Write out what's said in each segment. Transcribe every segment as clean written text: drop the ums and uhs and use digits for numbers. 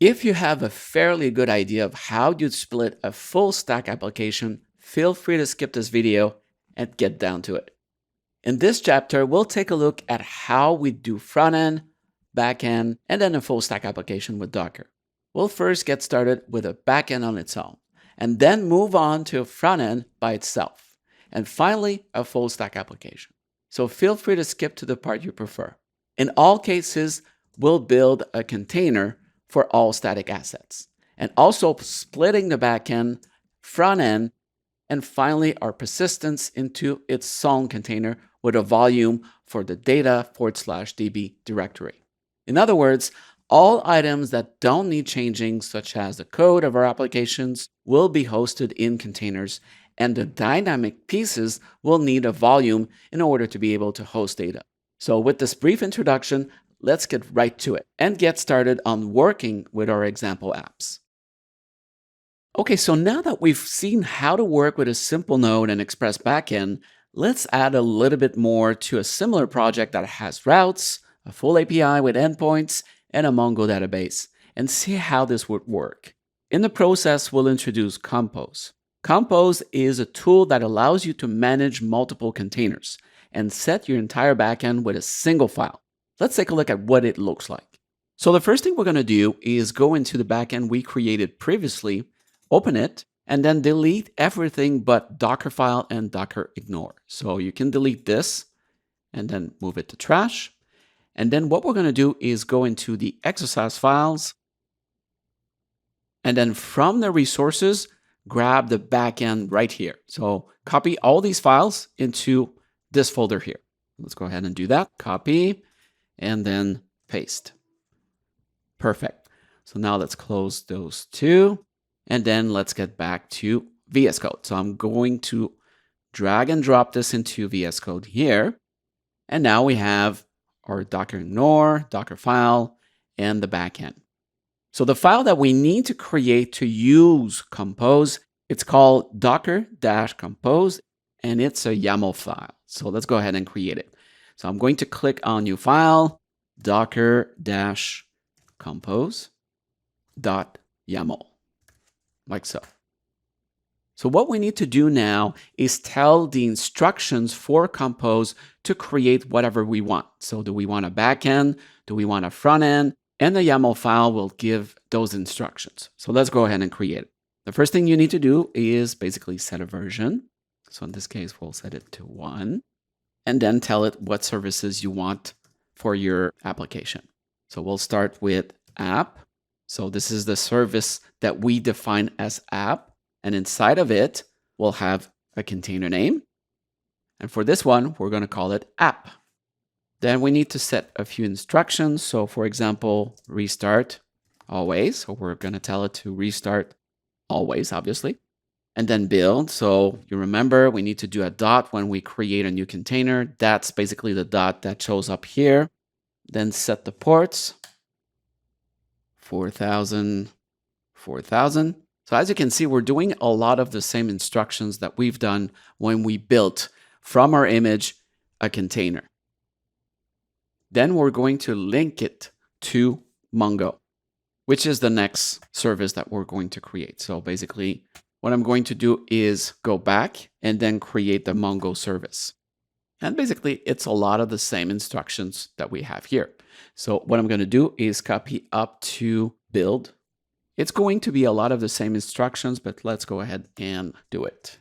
If you have a fairly good idea of how you'd split a full stack application, feel free to skip this video and get down to it. In this chapter, we'll take a look at how we do front-end, back-end, and then a full stack application with Docker. We'll first get started with a back-end on its own, and then move on to a front-end by itself, and finally, a full stack application. So feel free to skip to the part you prefer. In all cases, we'll build a container for all static assets, and also splitting the backend, front end, and finally our persistence into its own container with a volume for the data/db directory. In other words, all items that don't need changing, such as the code of our applications, will be hosted in containers, and the dynamic pieces will need a volume in order to be able to host data. So with this brief introduction, let's get right to it and get started on working with our example apps. Okay, so now that we've seen how to work with a simple Node and Express backend, let's add a little bit more to a similar project that has routes, a full API with endpoints, and a Mongo database, and see how this would work. In the process, we'll introduce Compose. Compose is a tool that allows you to manage multiple containers and set your entire backend with a single file. Let's take a look at what it looks like. So the first thing we're going to do is go into the backend we created previously, open it, and then delete everything but Dockerfile and Docker ignore. So you can delete this and then move it to trash. And then what we're going to do is go into the exercise files, and then from the resources, grab the backend right here. So copy all these files into this folder here. Let's go ahead and do that. Copy and then paste. Perfect. So now let's close those two, and then let's get back to VS Code. So I'm going to drag and drop this into VS Code here. And now we have our Docker ignore, Dockerfile, and the backend. So the file that we need to create to use Compose, it's called docker-compose, and it's a YAML file. So let's go ahead and create it. So I'm going to click on new file, docker-compose.yaml, like so. So what we need to do now is tell the instructions for Compose to create whatever we want. So do we want a backend? Do we want a front end? And the YAML file will give those instructions. So let's go ahead and create it. The first thing you need to do is basically set a version. So in this case, we'll set it to 1, and then tell it what services you want for your application. So we'll start with app. So this is the service that we define as app. And inside of it, we'll have a container name. And for this one, we're going to call it app. Then we need to set a few instructions. So for example, restart always. So we're going to tell it to restart always, obviously. And then build. So you remember we need to do a dot when we create a new container. That's basically the dot that shows up here. Then set the ports, 4000, 4000. So as you can see, we're doing a lot of the same instructions that we've done when we built from our image a container. Then we're going to link it to Mongo, which is the next service that we're going to create. So basically, what I'm going to do is go back and then create the Mongo service. And basically, it's a lot of the same instructions that we have here. So what I'm going to do is copy up to build. It's going to be a lot of the same instructions, but let's go ahead and do it.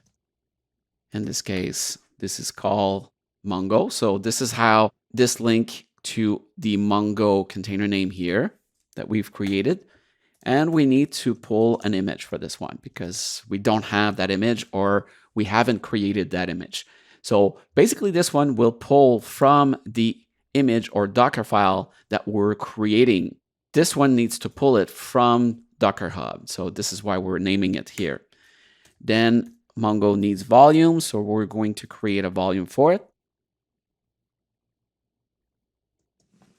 In this case, this is called Mongo. So this is how this link to the Mongo container name here that we've created. And we need to pull an image for this one because we don't have that image, or we haven't created that image. So basically this one will pull from the image or Docker file that we're creating. This one needs to pull it from Docker Hub. So this is why we're naming it here. Then Mongo needs volume. So we're going to create a volume for it.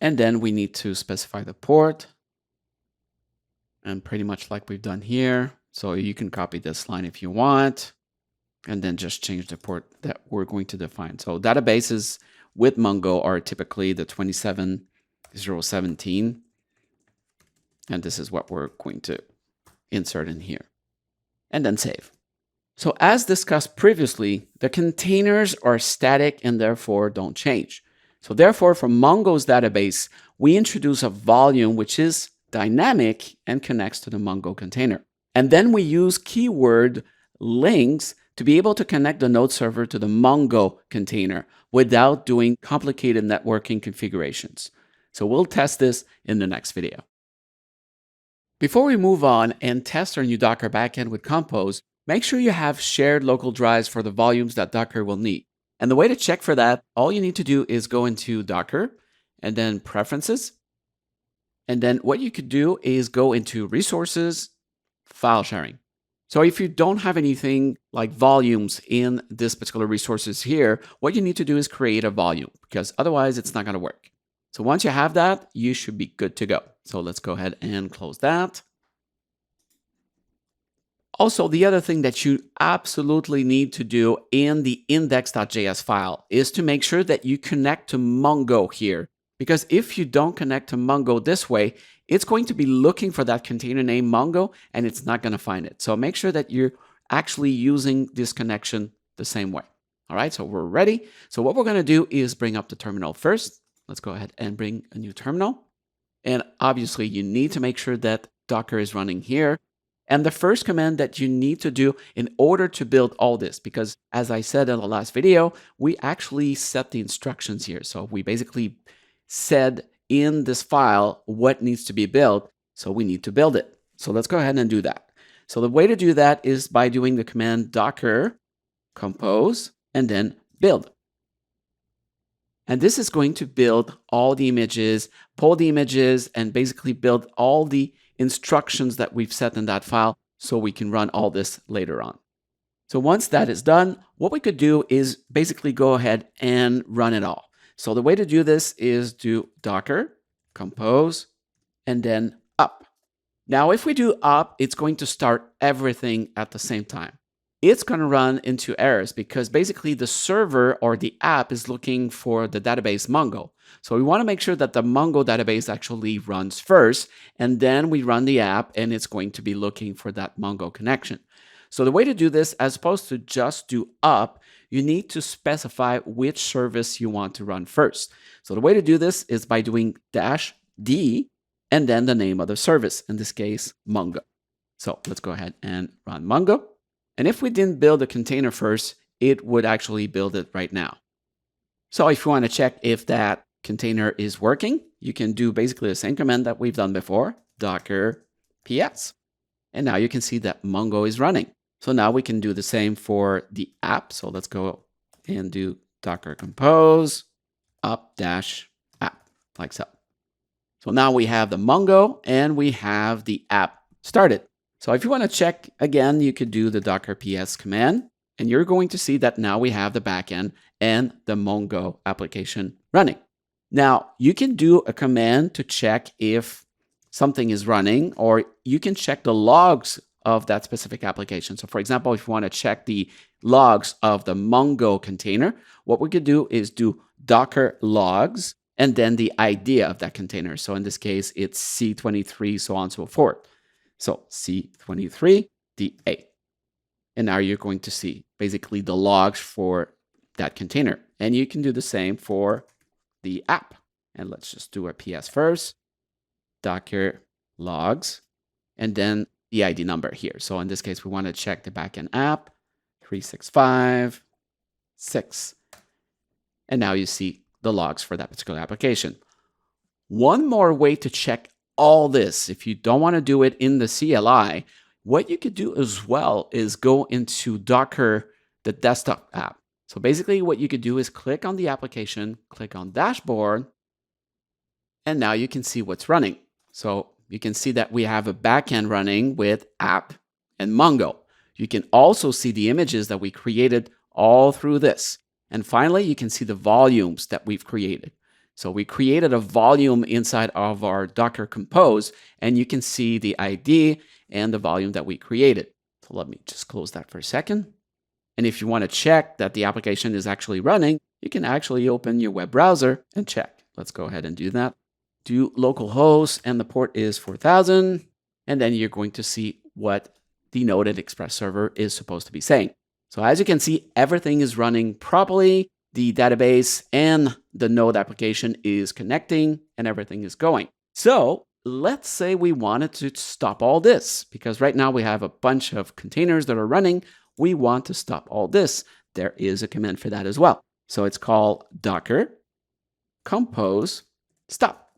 And then we need to specify the port. And pretty much like we've done here. So you can copy this line if you want, and then just change the port that we're going to define. So databases with Mongo are typically the 27017. And this is what we're going to insert in here. And then save. So as discussed previously, the containers are static and therefore don't change. So therefore, from Mongo's database, we introduce a volume which is dynamic and connects to the Mongo container. And then we use keyword links to be able to connect the node server to the Mongo container without doing complicated networking configurations. So we'll test this in the next video. Before we move on and test our new Docker backend with Compose, make sure you have shared local drives for the volumes that Docker will need. And the way to check for that, all you need to do is go into Docker and then Preferences. And then what you could do is go into Resources, File Sharing. So if you don't have anything like volumes in this particular resources here, what you need to do is create a volume, because otherwise it's not going to work. So once you have that, you should be good to go. So let's go ahead and close that. Also, the other thing that you absolutely need to do in the index.js file is to make sure that you connect to Mongo here. Because if you don't connect to Mongo this way, it's going to be looking for that container name Mongo, and it's not going to find it. So make sure that you're actually using this connection the same way. All right, so we're ready. So what we're going to do is bring up the terminal first. Let's go ahead and bring a new terminal. And obviously, you need to make sure that Docker is running here. And the first command that you need to do in order to build all this, because as I said in the last video, we actually set the instructions here. So we basically said in this file what needs to be built. So we need to build it. So let's go ahead and do that. So the way to do that is by doing the command docker compose and then build. And this is going to build all the images, pull the images, and basically build all the instructions that we've set in that file so we can run all this later on. So once that is done, what we could do is basically go ahead and run it all. So the way to do this is do docker, compose, and then up. Now, if we do up, it's going to start everything at the same time. It's going to run into errors because basically the server or the app is looking for the database Mongo. So we want to make sure that the Mongo database actually runs first, and then we run the app and it's going to be looking for that Mongo connection. So the way to do this, as opposed to just do up, you need to specify which service you want to run first. So the way to do this is by doing -d and then the name of the service, in this case, Mongo. So let's go ahead and run Mongo. And if we didn't build a container first, it would actually build it right now. So if you want to check if that container is working, you can do basically the same command that we've done before, docker ps. And now you can see that Mongo is running. So now we can do the same for the app. So let's go and do docker compose up-app, like so. So now we have the Mongo and we have the app started. So if you want to check again, you could do the docker ps command, and you're going to see that now we have the backend and the Mongo application running. Now, you can do a command to check if something is running, or you can check the logs of that specific application. So for example, if you want to check the logs of the Mongo container, what we could do is do docker logs and then the ID of that container. So in this case, it's C23, so on and so forth. So C23, D8. And now you're going to see basically the logs for that container. And you can do the same for the app. And let's just do a PS first, docker logs, and then the ID number here. So in this case, we want to check the backend app, 3656. And now you see the logs for that particular application. One more way to check all this, if you don't want to do it in the CLI, what you could do as well is go into Docker, the desktop app. So basically what you could do is click on the application, click on dashboard, and now you can see what's running. So you can see that we have a backend running with app and Mongo. You can also see the images that we created all through this. And finally, you can see the volumes that we've created. So we created a volume inside of our Docker Compose, and you can see the ID and the volume that we created. So let me just close that for a second. And if you want to check that the application is actually running, you can actually open your web browser and check. Let's go ahead and do that. do localhost, and the port is 4000. And then you're going to see what the Node Express server is supposed to be saying. So as you can see, everything is running properly. The database and the Node application is connecting and everything is going. So let's say we wanted to stop all this, because right now we have a bunch of containers that are running. We want to stop all this. There is a command for that as well. So it's called docker compose stop.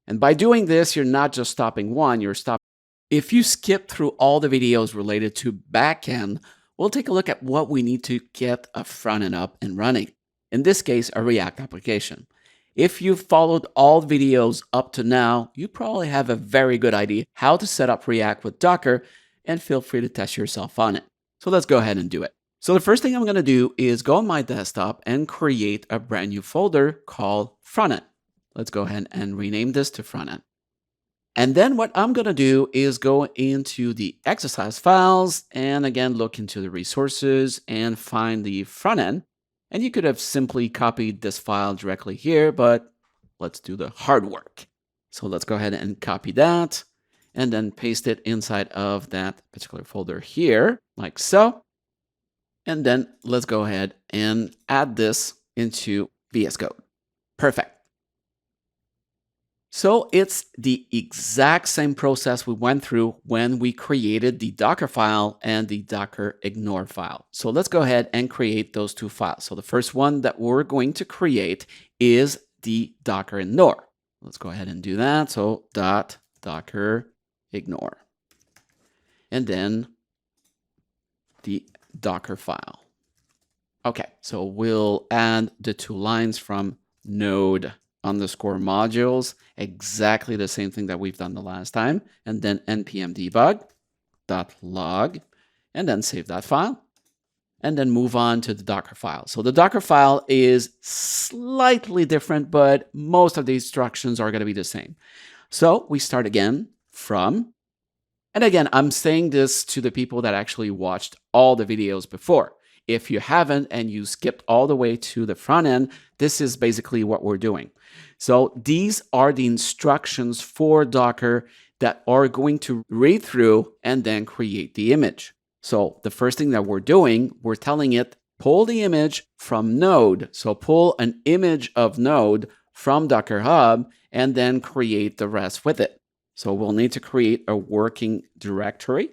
And by doing this, you're not just stopping one, you're stopping. If you skip through all the videos related to backend, we'll take a look at what we need to get a front end up and running. In this case, a React application. If you've followed all videos up to now, you probably have a very good idea how to set up React with Docker, and feel free to test yourself on it. So let's go ahead and do it. So the first thing I'm going to do is go on my desktop and create a brand new folder called frontend. Let's go ahead and rename this to frontend. And then what I'm going to do is go into the exercise files and again, look into the resources and find the front end. And you could have simply copied this file directly here, but let's do the hard work. So let's go ahead and copy that and then paste it inside of that particular folder here, like so. And then let's go ahead and add this into VS Code. Perfect. So it's the exact same process we went through when we created the Docker file and the Docker ignore file. So let's go ahead and create those two files. So the first one that we're going to create is the Docker ignore. Let's go ahead and do that. So .docker ignore. And then the Docker file. Okay, so we'll add the two lines from node _modules, exactly the same thing that we've done the last time, and then npm debug.log, and then save that file, and then move on to the Docker file. So the Docker file is slightly different, but most of the instructions are going to be the same. So we start again from, and again, I'm saying this to the people that actually watched all the videos before. If you haven't and you skipped all the way to the front end, this is basically what we're doing. So these are the instructions for Docker that are going to read through and then create the image. So the first thing that we're doing, we're telling it, pull the image from Node. So pull an image of Node from Docker Hub and then create the rest with it. So we'll need to create a working directory.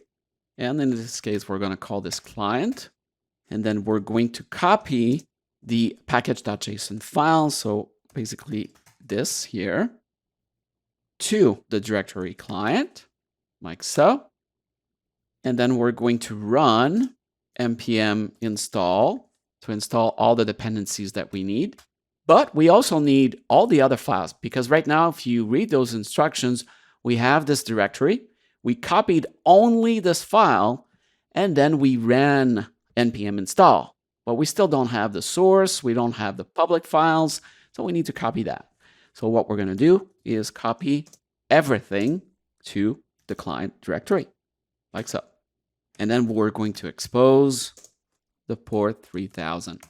And in this case, we're going to call this client. And then we're going to copy the package.json file. So basically this here to the directory client, like so. And then we're going to run npm install to install all the dependencies that we need. But we also need all the other files, because right now, if you read those instructions, we have this directory. We copied only this file, and then we ran npm install, but we still don't have the source. We don't have the public files. So we need to copy that. So what we're going to do is copy everything to the client directory, like so. And then we're going to expose the port 3000.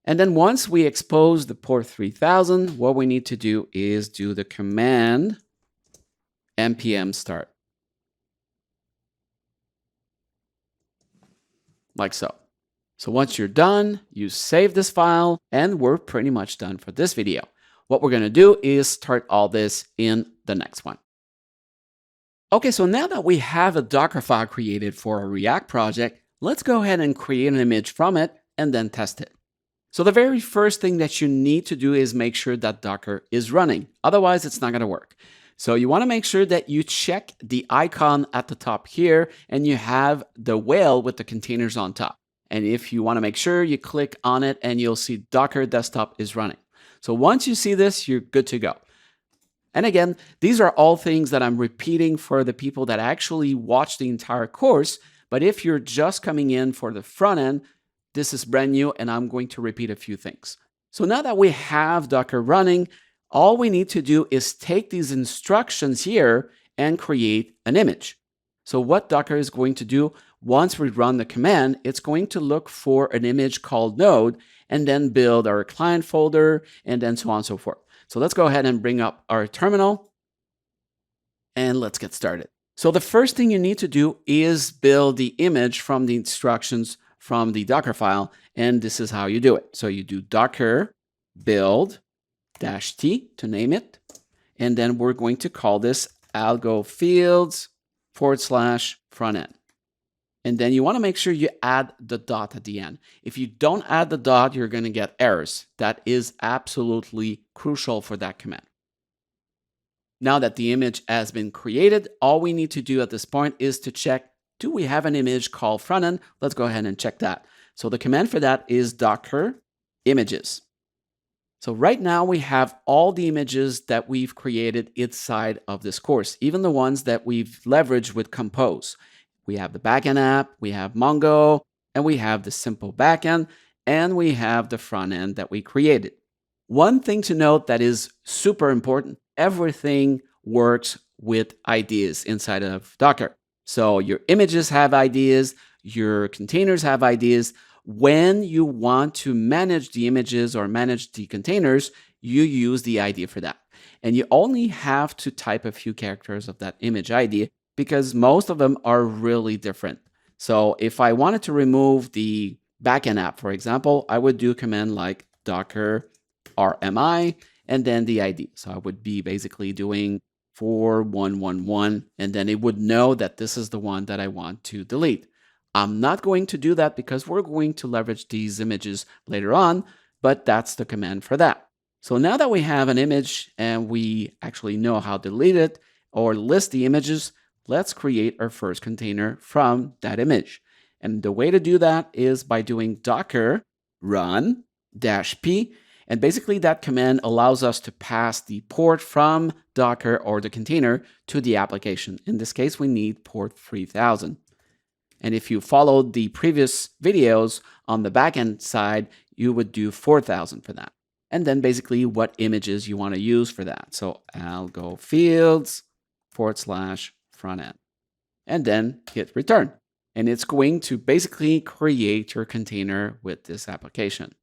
And then once we expose the port 3000, what we need to do is do the command npm start. Like so. So once you're done, you save this file, and we're pretty much done for this video. What we're going to do is start all this in the next one. Okay, so now that we have a Docker file created for a React project, let's go ahead and create an image from it and then test it. So the very first thing that you need to do is make sure that Docker is running. Otherwise, it's not going to work. So you want to make sure that you check the icon at the top here and you have the whale with the containers on top. And if you want to make sure, you click on it and you'll see Docker desktop is running. So once you see this, you're good to go. And again, these are all things that I'm repeating for the people that actually watch the entire course. But if you're just coming in for the front end, this is brand new and I'm going to repeat a few things. So now that we have Docker running, all we need to do is take these instructions here and create an image. So what Docker is going to do once we run the command, it's going to look for an image called node and then build our client folder and then so on and so forth. So let's go ahead and bring up our terminal and let's get started. So the first thing you need to do is build the image from the instructions from the Docker file. And this is how you do it. So you do docker build -t to name it. And then we're going to call this algo fields /frontend. And then you want to make sure you add the dot at the end. If you don't add the dot, you're going to get errors. That is absolutely crucial for that command. Now that the image has been created, all we need to do at this point is to check, do we have an image called frontend? Let's go ahead and check that. So the command for that is docker images. So right now we have all the images that we've created inside of this course, even the ones that we've leveraged with Compose. We have the backend app, we have Mongo, and we have the simple backend, and we have the front end that we created. One thing to note that is super important, everything works with IDs inside of Docker. So your images have IDs, your containers have IDs. When you want to manage the images or manage the containers, you use the ID for that. And you only have to type a few characters of that image ID because most of them are really different. So if I wanted to remove the backend app, for example, I would do a command like docker rmi and then the ID. So I would be basically doing 4111, and then it would know that this is the one that I want to delete. I'm not going to do that because we're going to leverage these images later on, but that's the command for that. So now that we have an image and we actually know how to delete it or list the images, let's create our first container from that image. And the way to do that is by doing docker run -p. And basically that command allows us to pass the port from Docker or the container to the application. In this case, we need port 3000. And if you followed the previous videos on the backend side, you would do 4000 for that. And then basically what images you want to use for that. So algo fields /frontend. And then hit return. And it's going to basically create your container with this application.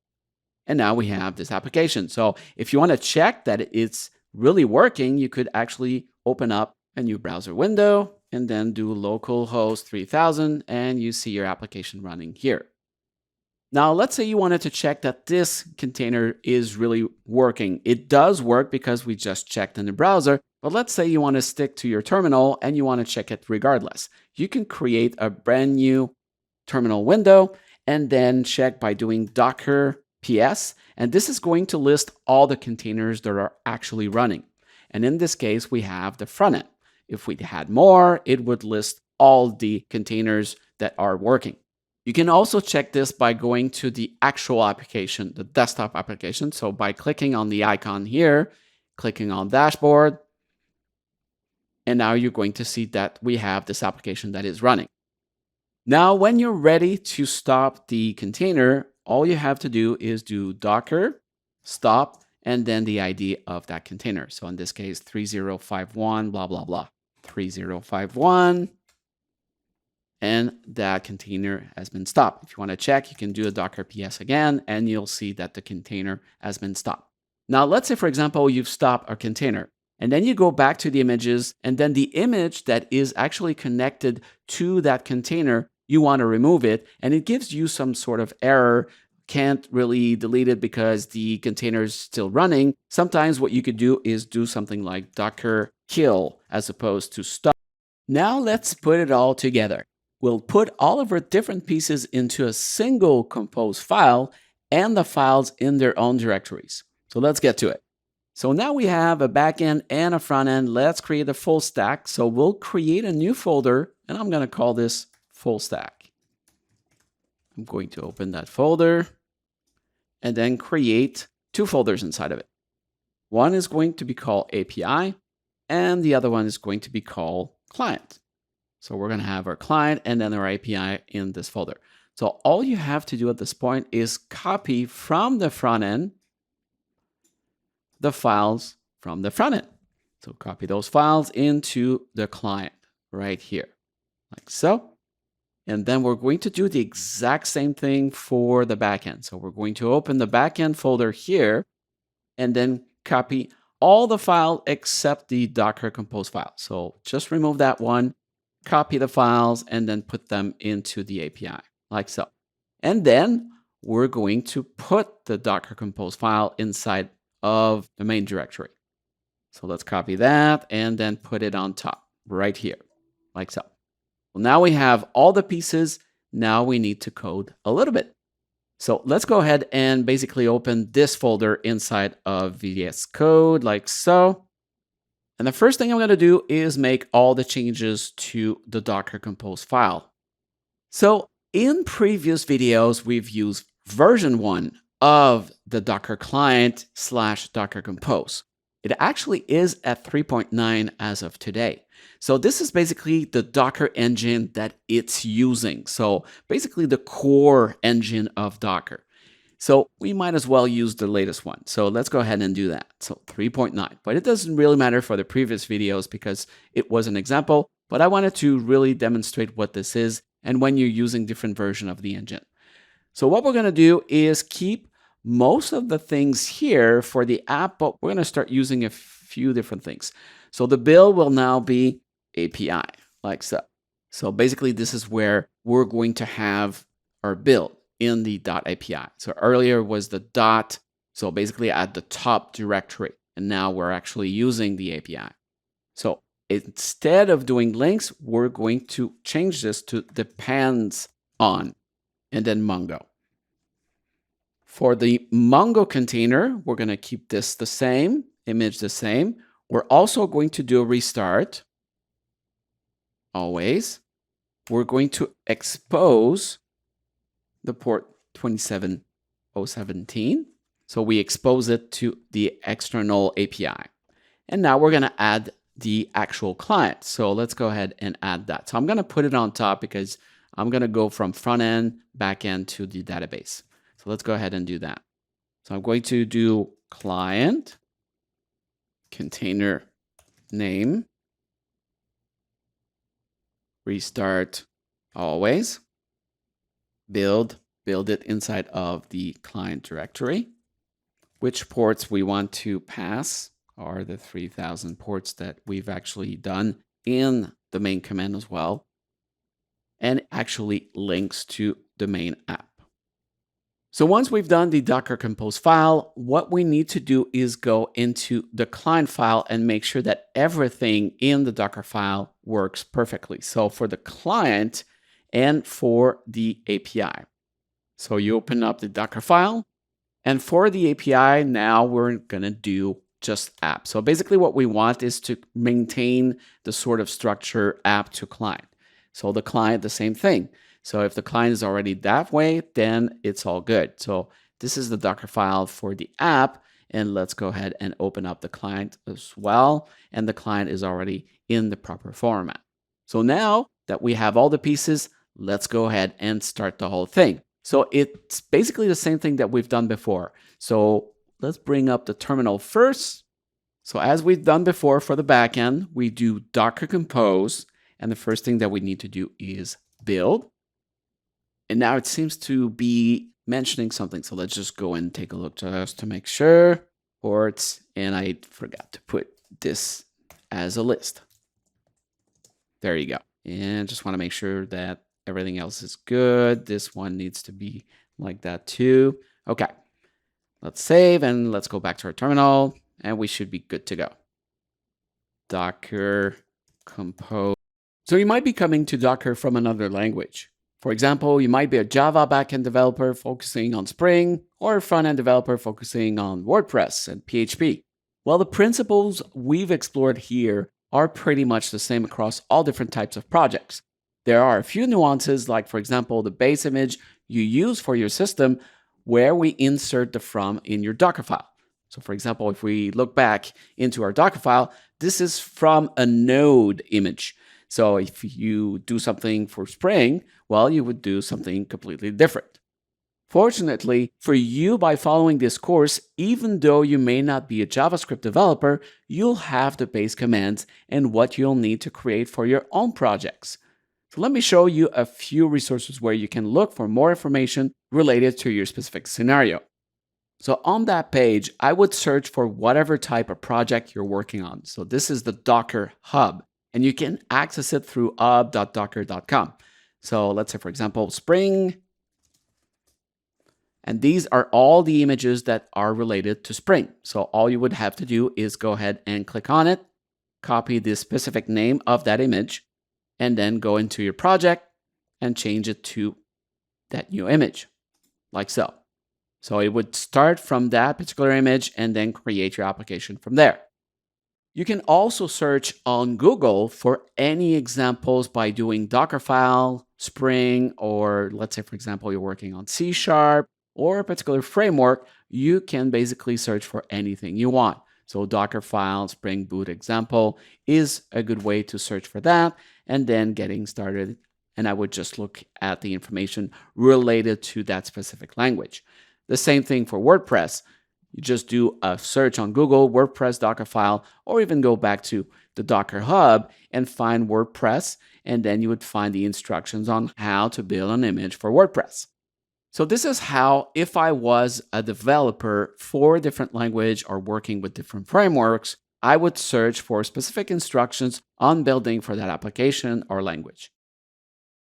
And now we have this application. So if you want to check that it's really working, you could actually open up a new browser window and then do localhost 3000, and you see your application running here. Now, let's say you wanted to check that this container is really working. It does work because we just checked in the browser, but let's say you want to stick to your terminal and you want to check it regardless. You can create a brand new terminal window and then check by doing docker ps, and this is going to list all the containers that are actually running. And in this case, we have the front end. If we had more, it would list all the containers that are working. You can also check this by going to the actual application, the desktop application. So by clicking on the icon here, clicking on dashboard, and now you're going to see that we have this application that is running. Now, when you're ready to stop the container, all you have to do is do docker stop and then the ID of that container. So in this case, 3051, blah, blah, blah, 3051. And that container has been stopped. If you want to check, you can do a docker ps again, and you'll see that the container has been stopped. Now, let's say, for example, you've stopped a container, and then you go back to the images, and then the image that is actually connected to that container, you want to remove it, and it gives you some sort of error. Can't really delete it because the container is still running. Sometimes what you could do is do something like docker kill as opposed to stop. Now let's put it all together. We'll put all of our different pieces into a single Compose file and the files in their own directories. So let's get to it. So now we have a backend and a front end. Let's create a full stack. So we'll create a new folder, and I'm going to call this full stack. I'm going to open that folder and then create two folders inside of it. One is going to be called API, and the other one is going to be called client. So we're going to have our client and then our API in this folder. So all you have to do at this point is copy from the front end the files from the front end. So copy those files into the client right here, like so. And then we're going to do the exact same thing for the backend. So we're going to open the backend folder here and then copy all the file except the Docker Compose file. So just remove that one, copy the files, and then put them into the API, like so. And then we're going to put the Docker Compose file inside of the main directory. So let's copy that and then put it on top right here, like so. Well, now we have all the pieces. Now we need to code a little bit. So let's go ahead and basically open this folder inside of VS Code like so. And the first thing I'm going to do is make all the changes to the Docker Compose file. So in previous videos, we've used version 1 of the Docker client / Docker Compose. It actually is at 3.9 as of today. So this is basically the Docker engine that it's using. So basically the core engine of Docker. So we might as well use the latest one. So let's go ahead and do that. So 3.9, but it doesn't really matter for the previous videos because it was an example, but I wanted to really demonstrate what this is and when you're using different version of the engine. So what we're going to do is keep most of the things here for the app, but we're going to start using a few different things. So the build will now be API, like so. So basically, this is where we're going to have our build in the .api. So earlier was the dot, so basically at the top directory. And now we're actually using the API. So instead of doing links, we're going to change this to depends on, and then Mongo. For the Mongo container, we're going to keep this the same, image the same. We're also going to do a restart, always. We're going to expose the port 27017. So we expose it to the external API. And now we're going to add the actual client. So let's go ahead and add that. So I'm going to put it on top because I'm going to go from front end, back end to the database. So let's go ahead and do that. So I'm going to do client, container name, restart always, build it inside of the client directory. Which ports we want to pass are the 3000 ports that we've actually done in the main command as well, and actually links to the main app. So once we've done the Docker Compose file, what we need to do is go into the client file and make sure that everything in the Docker file works perfectly. So for the client and for the API. So you open up the Docker file, and for the API, now we're going to do just app. So basically what we want is to maintain the sort of structure app to client. So the client, the same thing. So if the client is already that way, then it's all good. So this is the Docker file for the app. And let's go ahead and open up the client as well. And the client is already in the proper format. So now that we have all the pieces, let's go ahead and start the whole thing. So it's basically the same thing that we've done before. So let's bring up the terminal first. So as we've done before for the backend, we do Docker Compose. And the first thing that we need to do is build. And now it seems to be mentioning something. So let's just go and take a look just to make sure. Ports, and I forgot to put this as a list. There you go. And just want to make sure that everything else is good. This one needs to be like that too. Okay. Let's save and let's go back to our terminal and we should be good to go. Docker Compose. So you might be coming to Docker from another language. For example, you might be a Java backend developer focusing on Spring or a front-end developer focusing on WordPress and PHP. Well, the principles we've explored here are pretty much the same across all different types of projects. There are a few nuances, like for example, the base image you use for your system where we insert the from in your Docker file. So for example, if we look back into our Docker file, this is from a node image. So if you do something for Spring, well, you would do something completely different. Fortunately for you, by following this course, even though you may not be a JavaScript developer, you'll have the base commands and what you'll need to create for your own projects. So let me show you a few resources where you can look for more information related to your specific scenario. So on that page, I would search for whatever type of project you're working on. So this is the Docker Hub, and you can access it through hub.docker.com. So let's say, for example, Spring. And these are all the images that are related to Spring. So all you would have to do is go ahead and click on it, copy the specific name of that image, and then go into your project and change it to that new image, like so. So it would start from that particular image and then create your application from there. You can also search on Google for any examples by doing Dockerfile, Spring, or let's say, for example, you're working on C# or a particular framework. You can basically search for anything you want. So Dockerfile, Spring Boot example is a good way to search for that and then getting started. And I would just look at the information related to that specific language. The same thing for WordPress. You just do a search on Google, WordPress Dockerfile, or even go back to the Docker Hub and find WordPress, and then you would find the instructions on how to build an image for WordPress. So this is how, if I was a developer for a different language or working with different frameworks, I would search for specific instructions on building for that application or language.